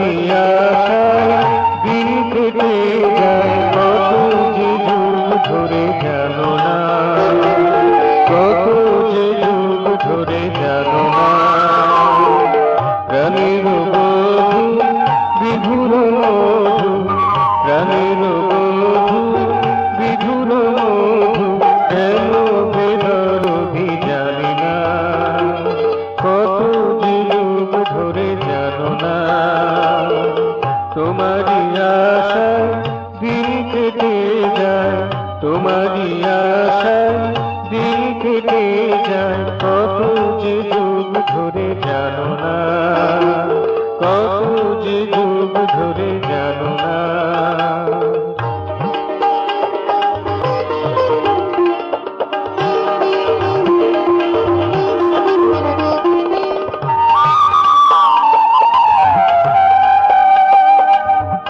তোমারই আশায় দিন কেটে যায়, কত যে যুগ ধরে জানো না, কত যে যুগ ধরে জানো না। প্রাণের বধূ বিধুর মধু, প্রাণের বধূ বিধুর মধু, কেন বেদরদি জানি না, কত যে যুগ ধরে জানো না। তোমারই আশায় দিন কেটে যায়, তোমারই আশায় দিন কেটে যায়, কত যে যুগ ধরে জানো না, কত যে যুগ ধরে জানো না।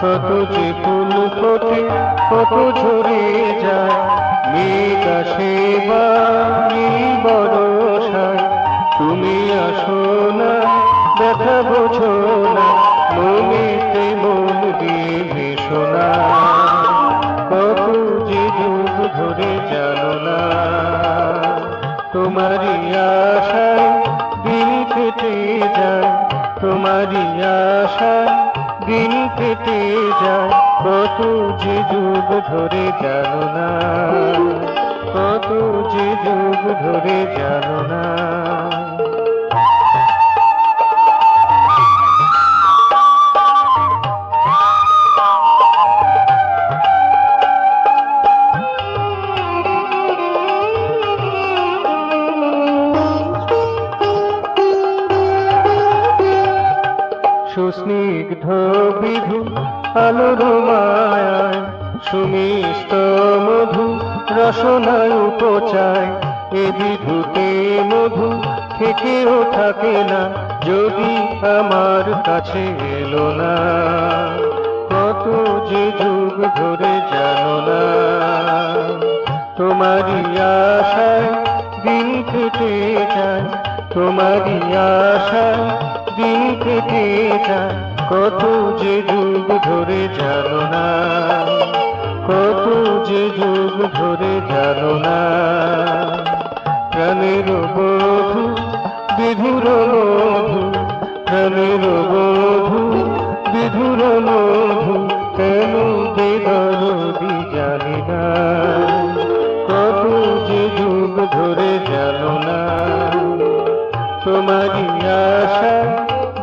কত যে ফুল ফোটে, কত ঝরে যায়, মেঘ আসে বা বরষায়, তুমি আসো না, ব্যথা বোঝো না, মনেতে মন দিয়ে মেশো না, কত যে যুগ ধরে জানো না। তোমারই আশায় দিন কেটে যায়, তোমারই আশায় দিন কেটে যায়, কত যে যুগ ধরে জানো না, কত যে যুগ ধরে জানো না। সুস্নিগ্ধ বিধু আলোর মায়ায়, সুমিষ্ট মধু রসনায় উপচায়, এ বিধুতে মধু থেকেও থাকে না, যদি আমার কাছে এলো না, কত যে যুগ ধরে জানো না। তোমারই আশায় দিন কেটে যায়, তোমারই আশায় দিন কেটে যায়, কত যে যুগ ধরে জানো না, কত যে যুগ ধরে জানো না। প্রাণের বধূ বিধুর মধু, প্রাণের বধূ বিধুর মধু, কেন বেদরদি জানি না, কত যে যুগ ধরে জানো না। তোমারই আশা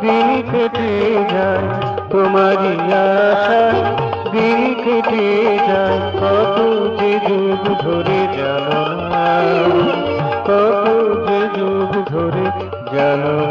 দিন কেটে যায়, তোমারই আশা দিন কেটে যায়, কত যে যুগ ধরে জানো না, কত যে যুগ ধরে জানো না।